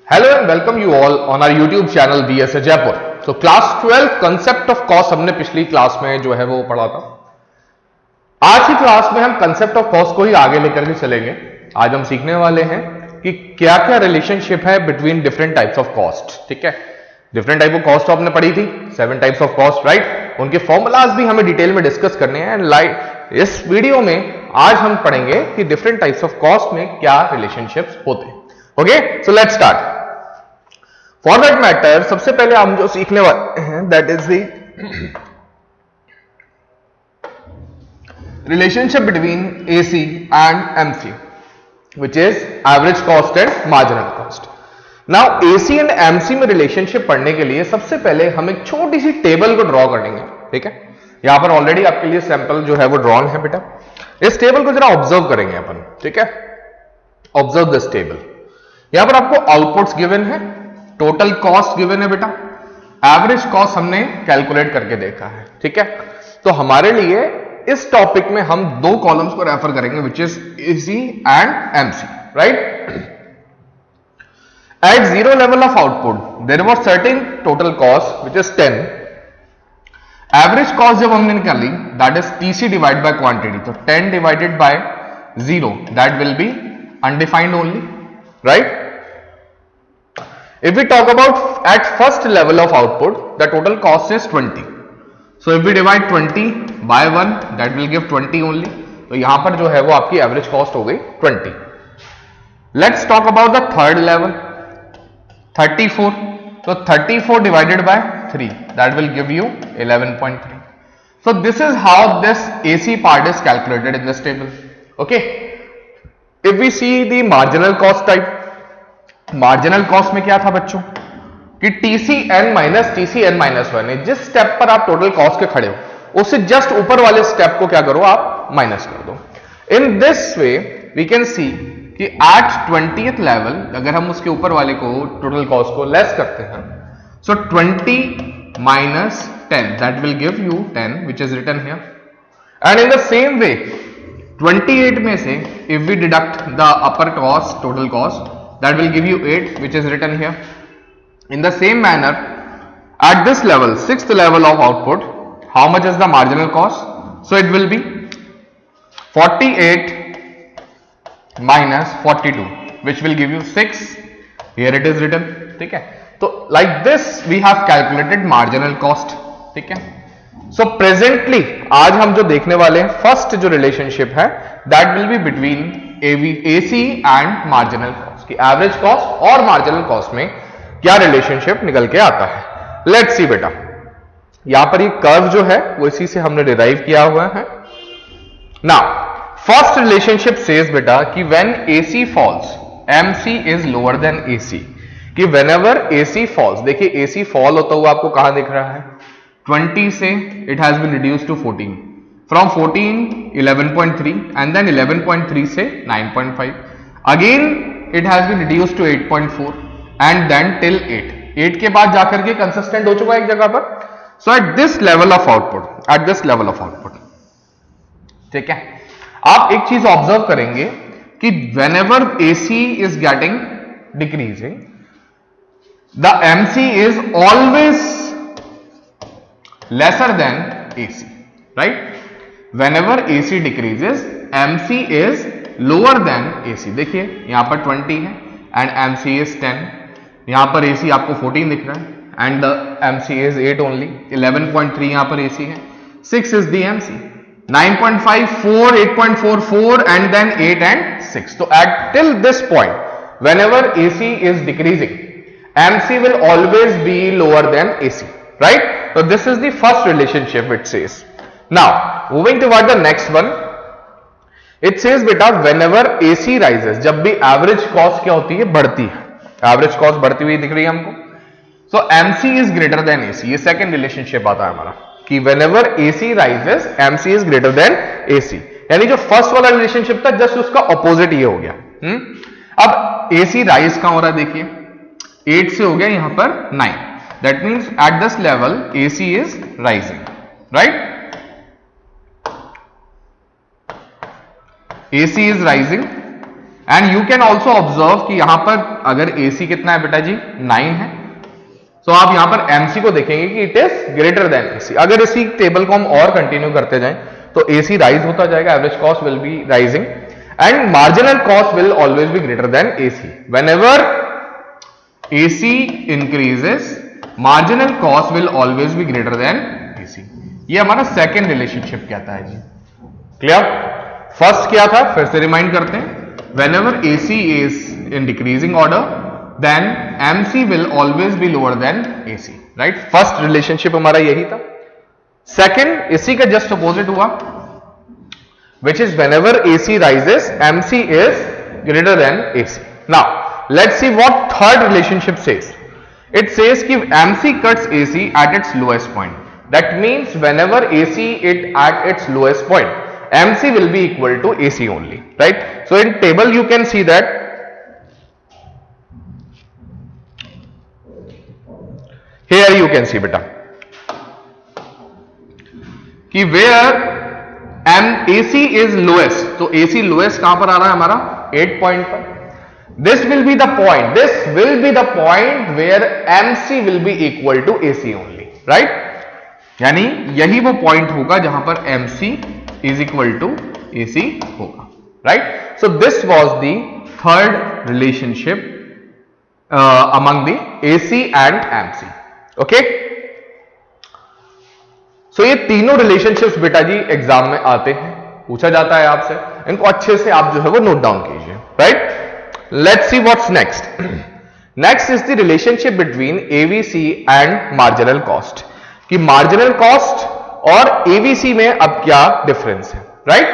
Hello and welcome you all on our YouTube channel BSA Jaipur. तो class 12 concept of cost हमने पिछली class में जो है वो पढ़ा था। आज की क्लास में हम कंसेप्ट ऑफ कॉस्ट को ही आगे लेकर के चलेंगे। आज हम सीखने वाले हैं कि क्या क्या रिलेशनशिप है between different types of cost. ठीक है, डिफरेंट टाइप ऑफ कॉस्ट आपने पढ़ी थी, 7 टाइप्स ऑफ कॉस्ट, राइट। उनके फॉर्मूलाज भी हमें डिटेल में डिस्कस करने हैं। एंड इस वीडियो में आज हम पढ़ेंगे कि डिफरेंट टाइप्स ऑफ कॉस्ट में क्या रिलेशनशिप्स होते हैं। Okay, so let's start. For that matter सबसे पहले हम जो सीखने वाले हैं that is the relationship between AC and MC which is average cost and marginal cost. Now AC and MC में रिलेशनशिप पढ़ने के लिए सबसे पहले हम एक छोटी सी टेबल को ड्रॉ करेंगे। ठीक है, यहां पर ऑलरेडी आपके लिए सैंपल जो है वो ड्रॉन है बेटा। इस टेबल को जरा ऑब्जर्व करेंगे अपन। ठीक है, ऑब्जर्व दिस टेबल। यहां पर आपको आउटपुट्स गिवन है, टोटल कॉस्ट गिवन है बेटा, एवरेज कॉस्ट हमने कैलकुलेट करके देखा है। ठीक है, तो हमारे लिए इस टॉपिक में हम दो कॉलम्स को रेफर करेंगे which is AC and MC, right. At zero level of output there was certain total cost which is 10। Average cost जब हमने निकाली that is TC divide by quantity, तो 10 divided by 0 that will be undefined only, right. If we talk about at first level of output, the total cost is 20. So if we divide 20 by 1, that will give 20 only. तो यहां पर जो है वो आपकी average cost हो गई 20. Let's talk about the third level, 34. तो 34 divided by 3, that will give you 11.3. So this is how this AC part is calculated in this table. Okay. If we see the marginal cost type, marginal cost में क्या था बच्चों कि TCN minus TCN minus 1 है। जिस step पर आप total cost के खड़े हो उससे जस्ट ऊपर वाले स्टेप को क्या करो, आप माइनस कर दो। In this way we can see कि एट 20th लेवल अगर हम उसके ऊपर वाले को टोटल कॉस्ट को लेस करते हैं, so 20 minus 10 that will give you 10 which is written here. And in the same way 28 में से if we deduct the upper cost total cost that will give you 8 which is written here. In the same manner at this level, 6th level of output, how much is the marginal cost? So it will be 48 minus 42 which will give you 6. Here it is written. ठीक है, तो like this we have calculated marginal cost. ठीक है, so presently आज हम जो देखने वाले हैं फर्स्ट जो रिलेशनशिप है that will be between AC and marginal cost कि एवरेज कॉस्ट और मार्जिनल कॉस्ट में क्या रिलेशनशिप निकल के आता है। लेट्स सी बेटा, यहां पर ये कर्व जो है वो इसी से हमने डिराइव किया हुआ है। नाउ फर्स्ट रिलेशनशिप सेज बेटा कि when AC falls MC is lower than AC, कि व्हेनेवर AC फॉल्स, देखिए AC फॉल होता हुआ आपको कहां दिख रहा है, 20 से it has been reduced to 14, from 14 11.3 and then 11.3 से 9.5, again it has been reduced to 8.4 and then till 8. 8 के बाद जाकर के कंसिस्टेंट हो चुका है एक जगह पर। So at this level of output, ठीक है, आप एक चीज ऑब्जर्व करेंगे कि whenever AC is getting decreasing, the MC is always lesser than AC, right? Whenever AC decreases, MC is lower than AC। देखिए यहां पर 20 है एंड MC इज 10, यहां पर AC आपको 14 दिख रहा है and the MC is 8 only, 11.3 यहां पर AC है, 6 is the MC, 9.5 4 8.4 4 and then 8 and 6। तो at till this point whenever AC is decreasing MC will always be lower than AC, right. तो this is the first relationship it says. Now moving toward the next one, it says बेटा whenever AC rises, जब भी average cost क्या होती है, बढ़ती है, average cost बढ़ती हुई दिख रही है हमको, सो MC is greater then AC। ये सेकंड रिलेशनशिप आता है हमारा कि whenever AC rises MC is greater then AC, यानी जो फर्स्ट वाला रिलेशनशिप था जस्ट उसका ऑपोजिट ये हो गया। अब AC राइज कहां हो रहा है, देखिए 8 से हो गया यहां पर 9, that means eight this level AC is rising, right. AC is rising and you can also observe कि यहां पर अगर AC कितना है बेटा जी 9 है, तो आप यहां पर MC को देखेंगे कि it is greater then AC। अगर इसी टेबल को हम और कंटिन्यू करते जाएं तो AC राइज होता जाएगा, average cost will be rising and marginal cost will always be greater than AC। Whenever AC increases, marginal cost will always be greater than AC। ये हमारा सेकेंड रिलेशनशिप कहता है जी। क्लियर? फर्स्ट क्या था, फिर से रिमाइंड करते हैं। Whenever AC is in decreasing order, then MC will always be lower than AC, right? First relationship हमारा यही था। सेकेंड इसी का जस्ट अपोजिट हुआ, which is whenever AC rises, MC is greater than AC। Now, let's see what third relationship says. It says कि MC cuts AC at its lowest point. That means whenever AC is at its lowest point, MC will be equal to AC only, right? So in table you can see that here you can see beta कि where AC is lowest, तो AC lowest कहां पर आ रहा है हमारा 8 point पर। This will be the point where MC will be equal to AC only, right? यानी यही वो पॉइंट होगा जहां पर MC is equal to AC होगा, right? So this was the third relationship among the AC and MC, okay? So ये तीनों relationships बेटा जी एग्जाम में आते हैं, पूछा जाता है आपसे, इनको अच्छे से आप जो है वो नोट डाउन कीजिए, right? Let's see what's next. Next is the relationship between AVC and marginal cost. कि marginal cost और AVC में अब क्या डिफरेंस है, राइट?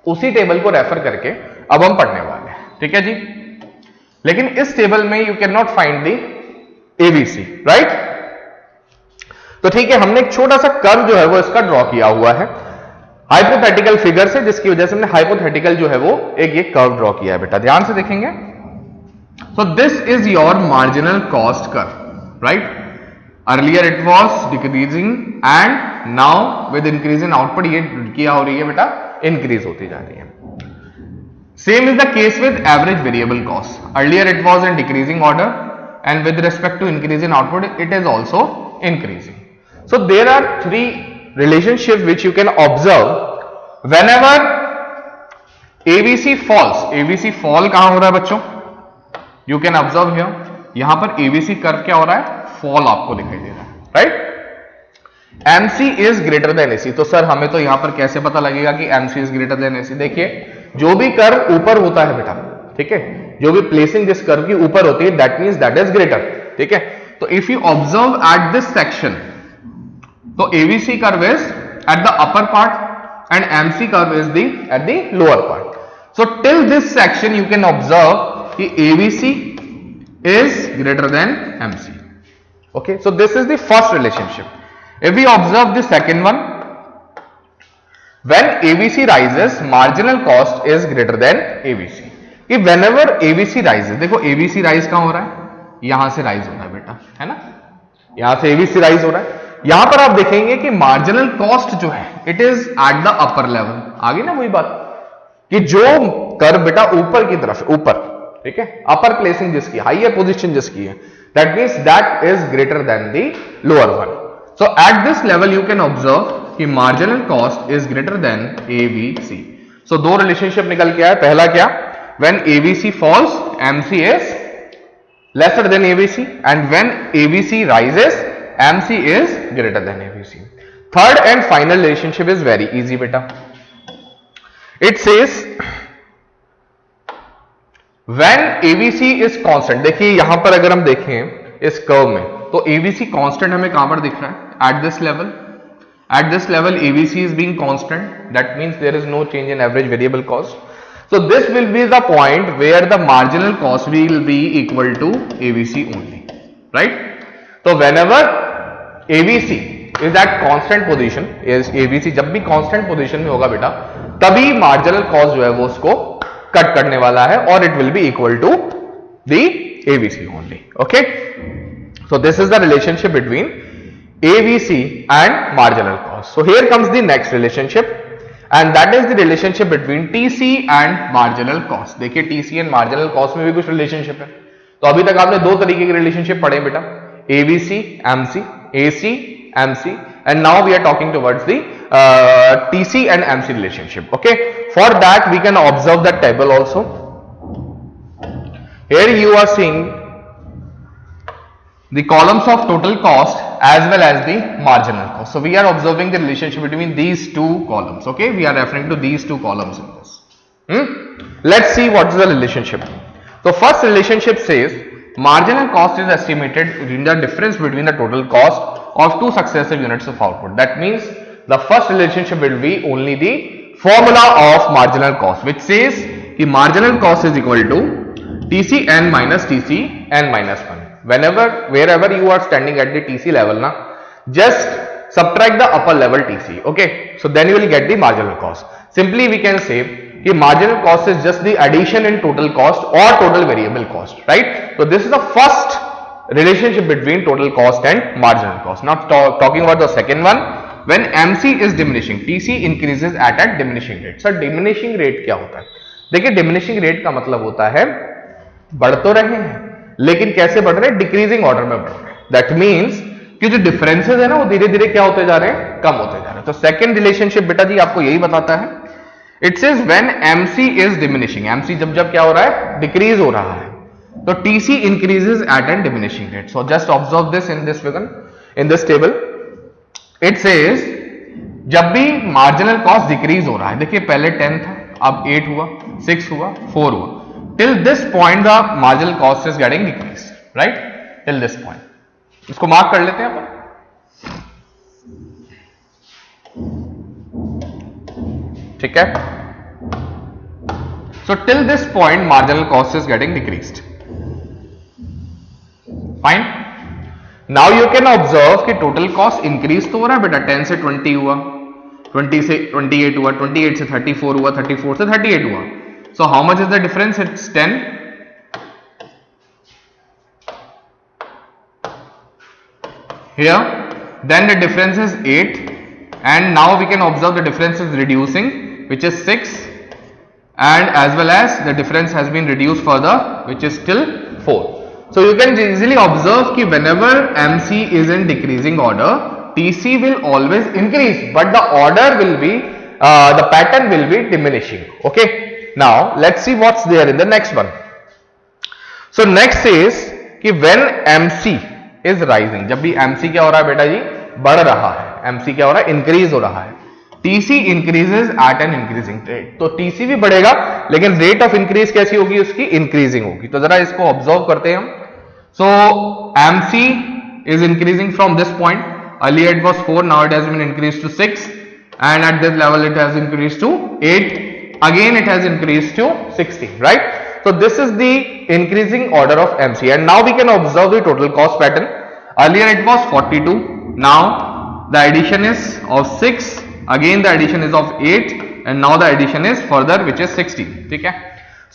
उसी टेबल को रेफर करके अब हम पढ़ने वाले हैं, ठीक है जी। लेकिन इस टेबल में you can not find the AVC, right? तो ठीक है, हमने एक छोटा सा कर्व जो है वो इसका ड्रॉ किया हुआ है हाइपोथेटिकल फिगर से, जिसकी वजह से हमने हाइपोथेटिकल जो है वो एक ये कर्व ड्रॉ किया है बेटा, ध्यान से देखेंगे। So this is your marginal cost curve, right? Earlier it was decreasing and now with increase in output ये क्या हो रही है बेटा, इंक्रीज होती जा रही है। Same is the case with average variable cost. Earlier it was in decreasing order and with respect to increase in output it is also increasing. So there are three relationship which you can observe whenever ABC falls। ABC fall कहां हो रहा है बच्चों, you can observe here, यहां पर ABC curve क्या हो रहा है, fall आपको दिखाई दे रहा है, right? MC is greater than AC। तो सर हमें तो यहां पर कैसे पता लगेगा कि MC is greater than AC? देखिए, जो भी कर्व ऊपर होता है बेटा, ठीक है, जो भी प्लेसिंग जिस कर्व की ऊपर होती है, that means that is greater, ठीक है। तो if you observe at this section, तो ABC curve is at the upper part and MC curve is at the lower part. So till this section you can observe कि ABC is greater than MC. Okay, so this is the first relationship. If we observe the second one, when ABC rises, marginal cost is greater than ABC. कि whenever ABC rises, देखो ABC rise कहां हो रहा है, यहां से rise हो रहा है बेटा, है ना, यहां से ABC राइज हो रहा है। यहां पर आप देखेंगे कि मार्जिनल कॉस्ट जो है it is at the upper level. आ गई ना वही बात कि जो कर्व बेटा ऊपर की तरफ, ऊपर, ठीक है, अपर प्लेसिंग जिसकी, हाईयर पोजीशन जिसकी है, that means that is greater than the lower one. So at this level you can observe कि marginal cost is greater than ABC। So दो रिलेशनशिप निकल के आया। पहला क्या, when ABC falls MC is lesser than ABC and when ABC rises MC is greater than ABC. Third and final relationship is very easy beta. It says when ABC is constant। देखिए यहां पर अगर हम देखें इस curve में तो ABC constant हमें कहां पर दिख रहा है, at this level। At this level ABC is being constant, that means there is no change in average variable cost। So this will be the point where the marginal cost will be equal to ABC only, right? So whenever ABC is at constant position, is ABC जब भी constant position में होगा बेटा, तभी marginal cost जो है वो उसको कट करने वाला है और it will be equal to the ABC only, okay? So this is the relationship between ABC and marginal cost. So here comes the next relationship, and that is the relationship between TC and marginal cost. देखिए TC and marginal cost में भी कुछ relationship है। तो अभी तक आपने दो तरीके के रिलेशनशिप पढ़े बेटा, AVC MC, AC MC, and now we are talking towards the TC and MC relationship. Okay, for that we can observe that table also. Here you are seeing the columns of total cost as well as the marginal cost. So we are observing the relationship between these two columns. Okay, we are referring to these two columns in this. Let's see what is the relationship. So first relationship says marginal cost is estimated in the difference between the total cost of two successive units of output. That means the first relationship will be only the formula of marginal cost, which says कि marginal cost is equal to TCn minus TCn minus 1. Wherever you are standing at the TC level, na, just subtract the upper level TC. Okay, so then you will get the marginal cost. Simply we can say कि marginal cost is just the addition in total cost or total variable cost, right? So this is the first relationship between total cost and marginal cost. Now talking about the second one, when MC is diminishing, TC increases at a diminishing rate. Sir, diminishing rate क्या होता है? देखिए diminishing rate का मतलब होता है बढ़ तो रहे हैं लेकिन कैसे बढ़ रहे हैं, डिक्रीजिंग ऑर्डर में बढ़ रहे हैं। दैट मींस कि जो डिफरेंसेस है ना वो धीरे धीरे क्या होते जा रहे हैं, कम होते जा रहे हैं। तो सेकंड रिलेशनशिप बेटा जी आपको यही बताता है, it says when MC is diminishing, MC जब जब क्या हो रहा है, डिक्रीज हो रहा है, तो TC increases at an diminishing rate. So just observe this in this figure, in this table. It says जब भी मार्जिनल कॉस्ट डिक्रीज हो रहा है, देखिए पहले 10 था, अब 8 हुआ, 6 हुआ, 4 हुआ, till this point the marginal cost is getting decreased, right? Till this point इसको मार्क कर लेते हैं अपन। ठीक है, so till this point marginal cost is getting decreased. Fine. Now you can observe कि total cost increase तो हो रहा है बेटा, 10 से 20 हुआ, 20 से 28 हुआ, 28 से 34 हुआ, 34 से 38 हुआ। So how much is the difference? It's 10. Here, then the difference is 8, and now we can observe the difference is reducing, which is 6, and as well as the difference has been reduced further, which is still 4. So you can easily observe कि whenever MC is in decreasing order, TC will always increase, but the order will be, the pattern will be diminishing. Okay. Now let's see what's there in the next one. So next is कि when MC is rising, जब भी MC क्या हो रहा है बेटा जी, बढ़ रहा है, MC क्या हो रहा है, इंक्रीज हो रहा है, TC increases at an increasing rate. तो TC भी बढ़ेगा लेकिन रेट ऑफ इंक्रीज कैसी होगी, उसकी इंक्रीजिंग होगी। तो जरा इसको ऑब्जर्व करते हैं हम। So MC is increasing from this point, earlier it was 4, now it has been increased to 6, and at this level it has increased to 8. Again it has increased to 16, right? So this is the increasing order of MC, and now we can observe the total cost pattern. Earlier it was 42, now the addition is of 6, again the addition is of 8, and now the addition is further, which is 16. ठीक है?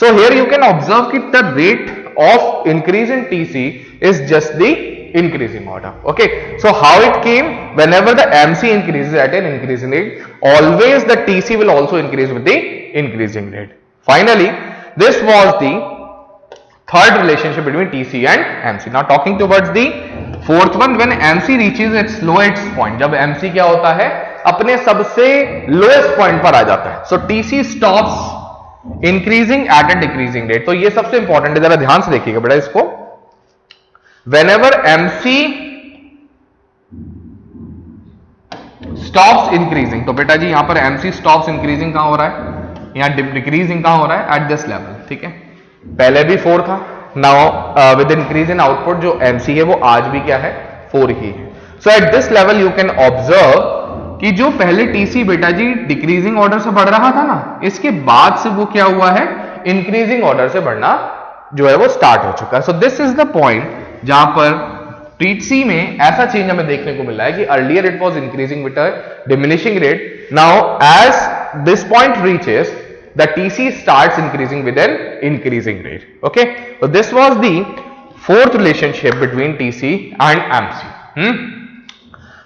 So here you can observe that the rate of increase in TC is just the increasing order. Okay, so how it came, whenever the MC increases at an increasing rate, always the TC will also increase with the increasing rate. Finally, this was the third relationship between TC and MC. Now talking towards the fourth one, when MC reaches its lowest point, जब MC क्या होता है, अपने सबसे lowest point पर आ जाता है, so TC stops increasing at a decreasing rate. तो ये सबसे इंपॉर्टेंट है, जरा ध्यान से देखिएगा बेटा इसको। Whenever MC stops increasing, तो बेटा जी यहां पर MC stops increasing कहां हो रहा है, यहां डिक्रीजिंग कहां हो रहा है, एट दिस लेवल। ठीक है, पहले भी 4 था, now with increase in output जो MC है वो आज भी क्या है, 4 ही है। So at this level you can observe कि जो पहले TC बेटा जी डिक्रीजिंग ऑर्डर से बढ़ रहा था ना, इसके बाद से वो क्या हुआ है, इंक्रीजिंग ऑर्डर से बढ़ना जो है वो स्टार्ट हो चुका है। So this is the point जहां पर TC में ऐसा चेंज हमें देखने को मिला है कि earlier it was increasing with a diminishing rate, now as this point reaches the TC starts increasing with an increasing rate. Okay, so this was the fourth relationship between TC and MC.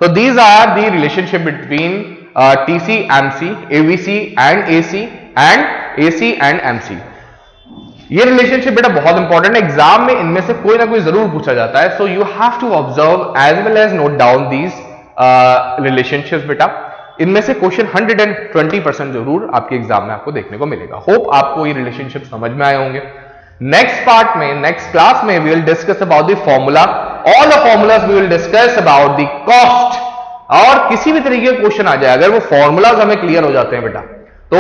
So these are the relationship between TC, MC, AVC and AC and AC and MC. ये relationship बेटा बहुत important है, exam में इनमें से कोई ना कोई जरूर पूछा जाता है. So you have to observe as well as note down these relationships बेटा. इनमें से क्वेश्चन 120% जरूर आपके एग्जाम में आपको देखने को मिलेगा. होप आपको ये रिलेशनशिप समझ में आए होंगे. नेक्स्ट पार्ट में, नेक्स्ट क्लास में we will discuss about the formula, all the formulas we will discuss about the cost. और किसी भी तरीके का क्वेश्चन आ जाए, अगर वो फॉर्मूलाज हमें क्लियर हो जाते हैं बेटा, तो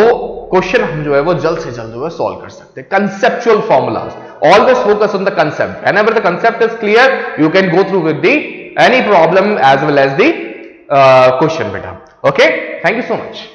क्वेश्चन हम जो है वो जल्द से जल्द जो है सॉल्व कर सकते हैं. Conceptual formulas, always focus on the concept. Whenever the concept is clear, you can go through with the any problem as well as the question बेटा. Okay, thank you so much.